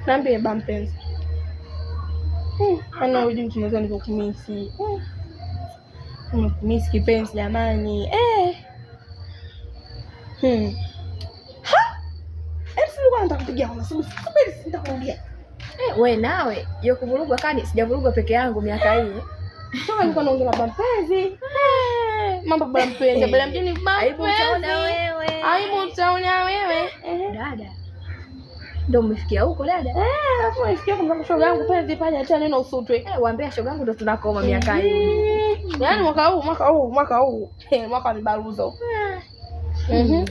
Niambie ba mpenzi. Ana ujui tunaweza nikukumisi. Nimekumisi kipenzi jamani. Sikuwa nitakupigia kwa sababu sitakurudia. Wewe nawe, hiyo kuvurugwa kani sijavurugwa peke yangu miaka hii. Sasa nilikuwa naongea na mpenzi. Mambo baba mpenzi, baba mjini baba. Aibu utaona wewe. Aibu utaona wewe. Dada. Ndio umefikia huko dada? Alafu umefikia kwa shoga yangu penzi pale acha neno usutwe. Waambia shoga yangu ndo tunakoma miaka hii. Yaani mwaka huu. Mwaka ni baruzo.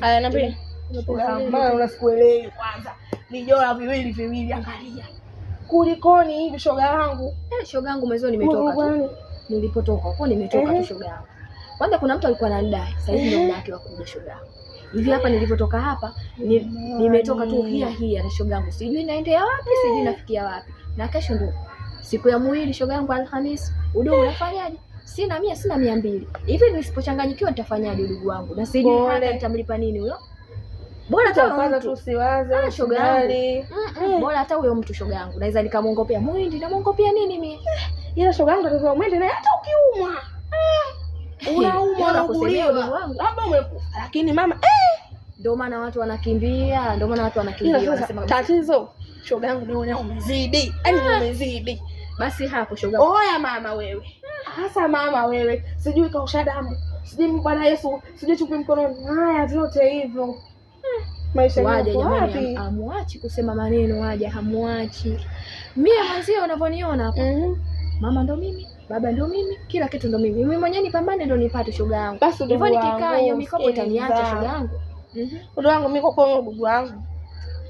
Aya niambie. Mbona unasikuelewi kwanza? Vijora viwili angalia. Kulikoni hivi shoga yangu? Shoga yangu mwanzo nimetoka tu. Nilipotoka huko nimetoka tu shoga yangu. Kwanza kuna mtu alikuwa ananidai. Sasa hivi ndio muda wake wa kuja shoga yangu. Hivi hapa nilipotoka hapa nimetoka tu hia na shoga yangu. Sijui naendea wapi, sijui nafikia wapi. Na kesho ndio siku ya mwili shoga yangu Alhamisi. Udogo unafanyaje? Sina 100, sina 200. Hivi nisipochanganyikiwa nitafanyaje udogo wangu? Na sijui hata nitamlipa nini huyo. Bora hata kwanza tusiwaze shoga yangu. Bora hata huyo mtu shoga yangu. Naweza nikamwongopea mwindi na mwongopea nini mimi? Ila shoga yangu atatoa mwindi na hata ukiumwa. Unaumwa na kusemea udogo wangu. Labda umekufa. Lakini mama ndio maana watu wanakimbia, wanasema tatizo shoga yangu niona umezidi. Yaani umezidi. Basi hapo shoga. Oya mama wewe. Hasa mama wewe. Sijui kausha damu. Sijui Bwana Yesu, sijui chupi mkononi. Haya vyote hivyo. Maisha waje jamani, amuachi kusema maneno, waje hamuachi. Mimi mwanzio unavyoniona hapa. Mama ndo mimi, baba ndo mimi, kila kitu ndo mimi. Mimi mwenyewe nipambane ndo nipate shoga yangu. Hivyo nikikaa hiyo mikopo itaniacha shoga yangu. Ndugu wangu mimi kwa ndugu wangu.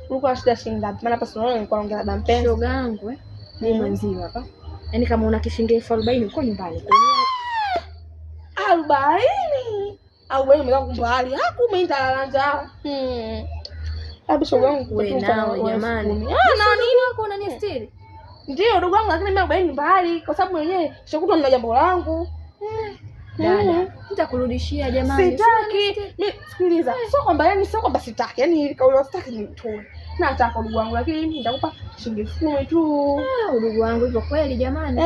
Ulikuwa shida shilingi ngapi? Maana hapa sinaona nilikuwa naongea na mpenzi. Shoga yangu mimi mwanzio hapa. Yaani kama una kishingi 40 uko nyumbani. 40 au wewe mwanangu mbali hakumeenda njaa. Hapo shoga yangu wewe nao jamani. Na nini wako unanistiri? Ndio ndugu wangu, lakini mimi 40 mbali kwa sababu mwenyewe shokutwa na jambo langu. Dada, nitakurudishia jamani. Sitaki. Mimi sikiliza. Sio kwamba sitaki. Yaani kauli sitaki nitoe. Na nataka ndugu wangu, lakini mimi nitakupa shilingi 10 tu. Ndugu wangu hivyo kweli jamani.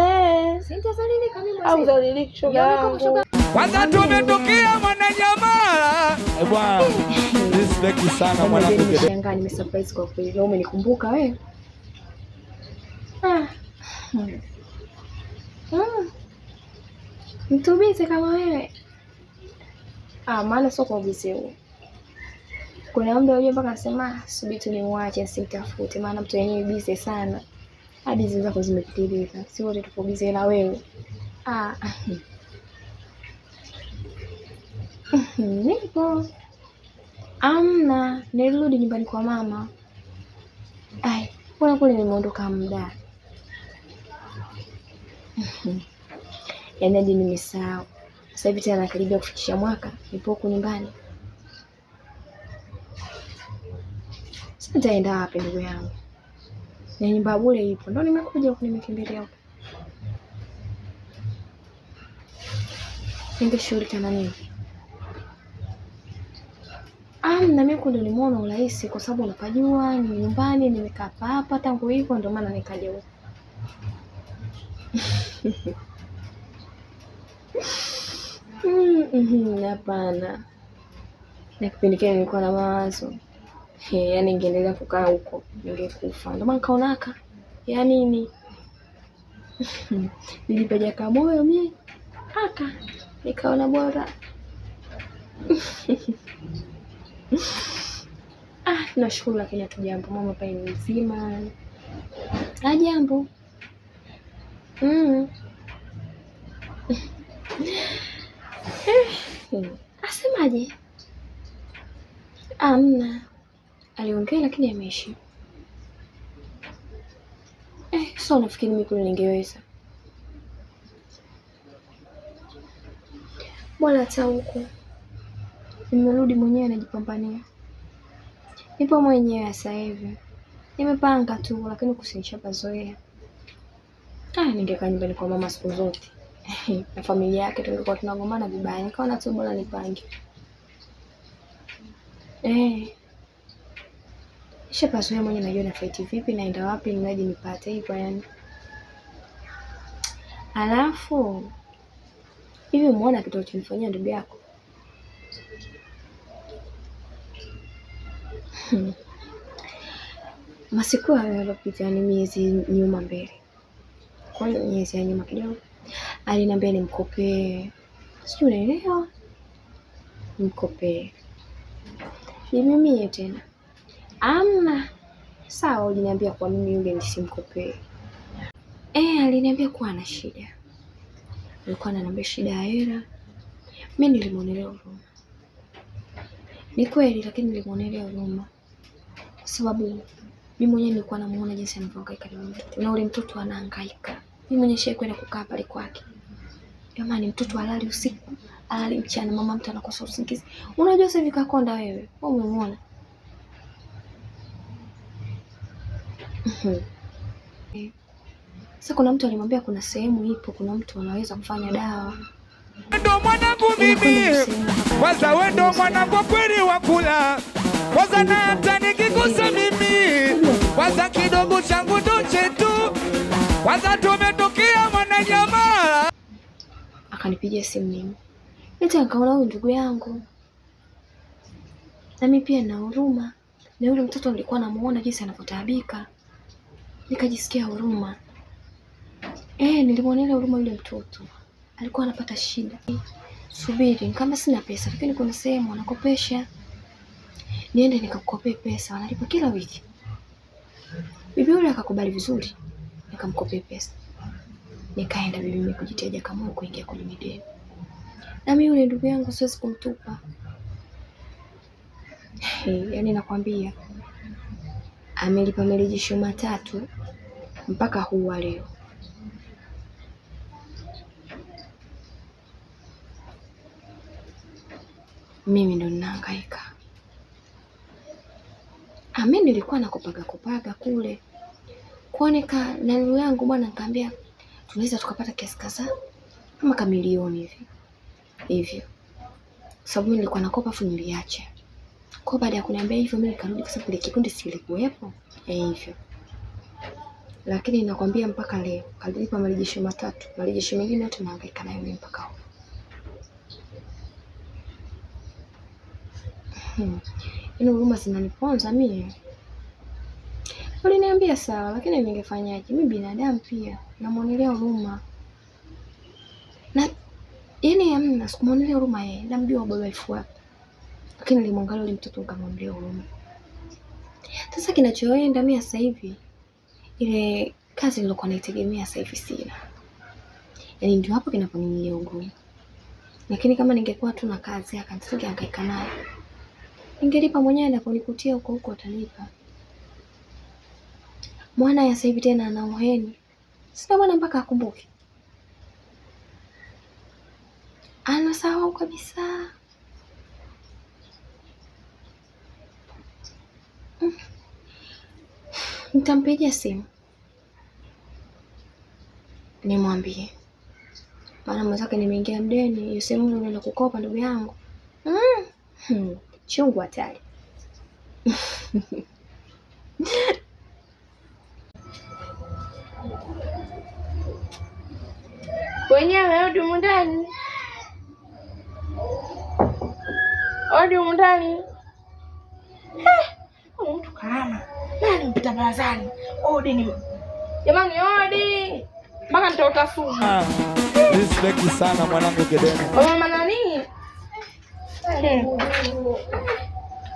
Sintazalilika mimi mwenyewe. Au zalilika shoga yangu. Kwanza tumetokea Mwananyamala. Bwana. Respect sana mwanangu. Nimeshangaa, nimesurprise kwa kweli. Leo umenikumbuka wewe. Mtu bize kama wewe. Maana sio kwa bize huo. Kuna mtu yule mpaka anasema subiri tu nimwache sitafute, maana mtu yenyewe bize sana. Hadi hizo zako zimepitilika. Si wote tupo bize na wewe. Nipo. Amna, nilirudi nyumbani kwa mama. Mbona kule nimeondoka muda? Yaani hadi nimesahau. Sasa hivi tena nakaribia kufikisha mwaka, nipo huko nyumbani. Sasa nitaenda wapi ndugu yangu? Na nyumba bure ipo. Ndio nimekuja huko, nimekimbilia huko. Ningeshughulika na nini? Na mimi ndio nimeona urahisi kwa sababu unapajua ni nyumbani, nimekaa hapa tangu hivyo ndio maana nikaja huko. Hapana. Na kipindi kile nilikuwa na mawazo. Yaani ningeendelea kukaa huko, ningekufa. Ndio maana kaonaka. Ya nini? Nilipiga kamoyo mimi. Nikaona bora. Nashukuru lakini hatujambo. Mama pale ni mzima. Jambo. Asemaje? Amna. Aliongea lakini ameishi. Sasa unafikiri mimi kule ningeweza? Bora hata huko. Nimerudi mwenyewe najipambania. Nipo mwenyewe sasa hivi. Nimepanga tu lakini kusinisha pazoea. Ningekaa nyumbani kwa mama siku zote. Na familia yake tungekuwa tunagomana vibaya. Nikaona tu bora nipange. Shapaswa yeye mwenyewe najua na fight vipi, naenda wapi, ninaje nipate hivyo yani. Alafu hivi umeona kitu alichonifanyia ndugu yako? Masiku yaliyopita ni miezi nyuma mbele. Kwa hiyo miezi ya nyuma kidogo aliniambia nimkopee. Sijui unaelewa? Nimkopee. Ni mimi tena. Amna. Sawa, uliniambia kwa mimi yule nisimkopee. Aliniambia kuwa ana shida. Alikuwa ananiambia shida ya hela. Mimi nilimwonelea huruma. Ni kweli, lakini nilimwonelea huruma. Kwa sababu mimi mwenyewe nilikuwa namuona jinsi anavyohangaika na mtoto. Na ule mtoto anahangaika. Mimi mwenyewe shehe kwenda kukaa pale kwake. Jamani, mtoto halali usiku, halali mchana, mama mtu anakosa usingizi. Unajua sasa hivi kakonda wewe. Wewe umemuona? Sasa kuna mtu alimwambia kuna sehemu ipo, kuna mtu anaweza kufanya dawa. Ndo mwanangu mimi. Kwanza wewe ndo mwanangu kweli wa kula. Kwanza na hata nikikusa mimi. Kwanza kidogo changu ndo chetu. Kwanza tumetokea Mwananyamala. Akanipigia simu mimi. Nikaona huyu ndugu yangu. Na mimi pia na huruma. Na yule mtoto nilikuwa namuona jinsi anavyotaabika. Nikajisikia huruma. Nilimwonea huruma yule mtoto. Alikuwa anapata shida. Subiri, kama sina pesa, lakini kuna sehemu wanakopesha. Niende nikakukopea pesa, wanalipa kila wiki. Bibi yule akakubali vizuri. Nikamkopea pesa. Nikaenda bibi mimi kujiteja kama kuingia kwenye mideni. Na mimi yule ndugu yangu siwezi kumtupa. Yaani nakwambia amelipa marejesho 3 mpaka huu wa leo. Mimi ndo ninahangaika. Mimi nilikuwa nakupaga kule. Kuoneka na ndugu yangu bwana, nikamwambia tunaweza tukapata kiasi kadhaa kama kamilioni hivi. Hivyo. Sababu mimi nilikuwa nakopa afu niliacha. Kwa baada ya kuniambia hivyo mimi nikarudi kwa sababu ile kikundi silikuwepo. Hivyo. Lakini nakwambia mpaka leo kalipa marejesho 3. Marejesho mengine yote nahangaika nayo mimi mpaka leo. Ino huruma zinaniponza mimi. Waliniambia sawa, lakini ningefanyaje? Mimi binadamu pia, namuonelea huruma. Na yani amna sikumuonelea huruma yeye, namjua baba ifu wapi. Lakini nilimwangalia yule mtoto nikamwonelea huruma. Sasa kinachoenda mimi sasa hivi ile kazi nilokuwa naitegemea sasa hivi sina. Yaani ndio hapo kinaponiingia ugumu. Lakini kama ningekuwa tu na kazi akanisikia naye. Ningelipa mwenyewe na kunikutia huko atalipa. Mwana ya sasa hivi tena ana uheni. Sina mwana mpaka akumbuke. Anasahau kabisa. Nitampigia simu. Nimwambie. Maana mwenzake nimeingia mdeni, hiyo simu unaenda kukopa ndugu yangu. Chungu hatari. Wenyewe odi mundani. Odi mundani. Mtu kama nani mpita barazani. Odi ni. Jamani odi. Mpaka nitautafuna. Respect sana mwanangu Gedeni. Mama nani?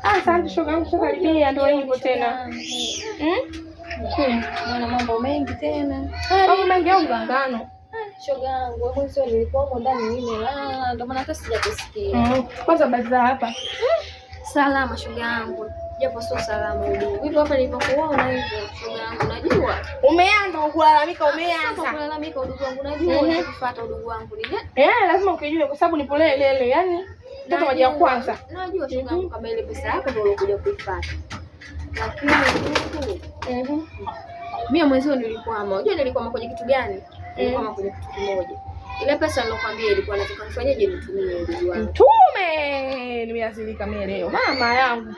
Asante shoga karibia ndio hivyo tena. Mwana mambo mengi tena. Mambo mengi au ngano? Shoga yangu, mwanzo nilikuwa huko ndani nimelala, ndio maana hata sijakusikia. Kwanza baza hapa. Salama shoga yangu. Japo sio salama ndugu. Hivyo hapa nilipokuona hivyo shoga yangu najua. Umeanza kulalamika umeanza. Kulalamika ndugu wangu najua unafuata ndugu wangu ni. Lazima ukijue kwa sababu nipo lele yani mtoto maji ya kwanza. Najua shoga yangu kama ile pesa yako ndio ulokuja kuipata. Lakini mimi mwenzio nilikwama. Unajua nilikwama kwenye kitu gani? Nilikwama kwenye kitu kimoja. Ile pesa nilokuambia ilikuwa nataka nifanyeje nitumie ndugu wangu. Tume nimeazilika mimi leo. Mama yangu.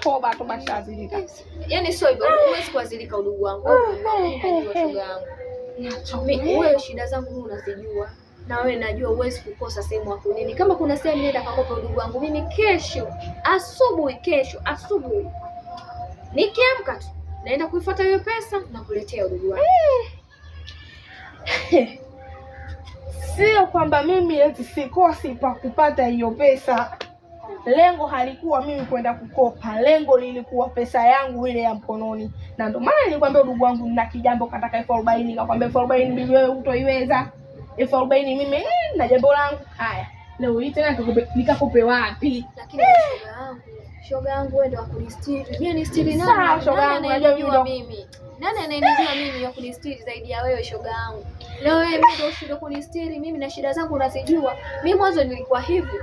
Toba shazilika. Yaani sio hivyo. Huwezi kuazilika ndugu wangu. Unajua shoga yangu. Wewe shida zangu unazijua. Na wewe najua huwezi kukosa sehemu ya kunini. Kama kuna sehemu nenda kakopa ndugu wangu. Mimi kesho asubuhi. Nikiamka tu naenda kuifuata hiyo pesa na kuletea ndugu wangu. Sio kwamba mimi eti sikosi pa kupata hiyo pesa. Lengo halikuwa mimi kwenda kukopa. Lengo lilikuwa pesa yangu ile ya mkononi. Na ndio maana nilikwambia ndugu wangu nina kijambo kataka 40,000, nikakwambia 40,000 mimi wewe utoiweza. 40,000 mimi na jambo langu. Haya. Leo hii tena nikakupe wapi? Lakini shoga yangu wewe ndio wakunistiri. Mimi ni stiri nani? Sawa shoga yangu najua mimi. Nani ananijua mimi ya kunistiri zaidi ya wewe shoga yangu? Leo wewe mimi ndio ushinda kunistiri, mimi na shida zangu unazijua. Mimi mwanzo nilikuwa hivi.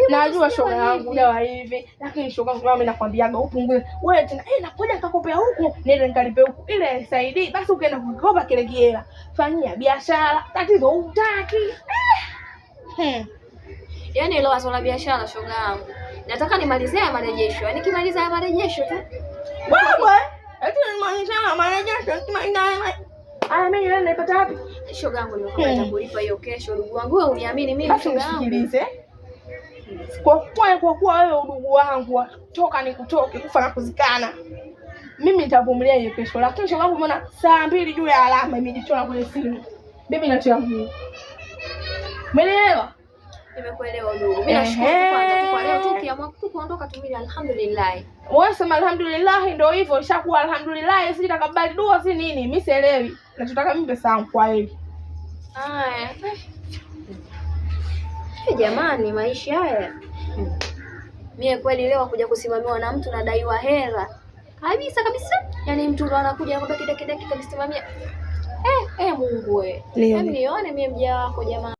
Najua shoga yangu dawa hivi, lakini shoga yangu mimi nakwambiaga upungue. Wewe tena nakuja nikakopea huku, nenda nikalipe huku. Ile isaidii, basi ukaenda kukopa kile kiela. Fanyia biashara, tatizo hutaki. Yaani ile wazo la biashara shoga yangu. Nataka nimalizie ya marejesho. Yaani kimaliza ya marejesho tu. Wewe, eti nimalizie ya marejesho, mimi leo naipata wapi? Shoga yangu nimekuja kulipa hiyo kesho ndugu wangu. Wewe uniamini mimi shoga yangu. Sikilize. Kwa kuwa wewe ndugu wangu, toka nikutoke kufa na kuzikana. Mimi nitavumilia hiyo kesho, lakini shoga yangu umeona saa 2 juu ya alama imejichora kwenye simu. Mimi natia nguvu. Umeelewa? Nimekuelewa ndugu. Mimi nashukuru kwanza tu kwa leo tu kiamua tu kuondoka tu mimi alhamdulillah. Wewe sema alhamdulillah ndio hivyo, ishakuwa alhamdulillah, sisi takabali dua si nini? Mimi sielewi. Nachotaka mimi pesa yangu kwa hili. Haya. Jamani maisha haya. Mimi kweli leo kuja kusimamiwa na mtu nadaiwa hela. Kabisa. Yaani mtu ndo anakuja anakwambia kidaki kanisimamia. Mungu wewe. Nione mimi mja wako jamani.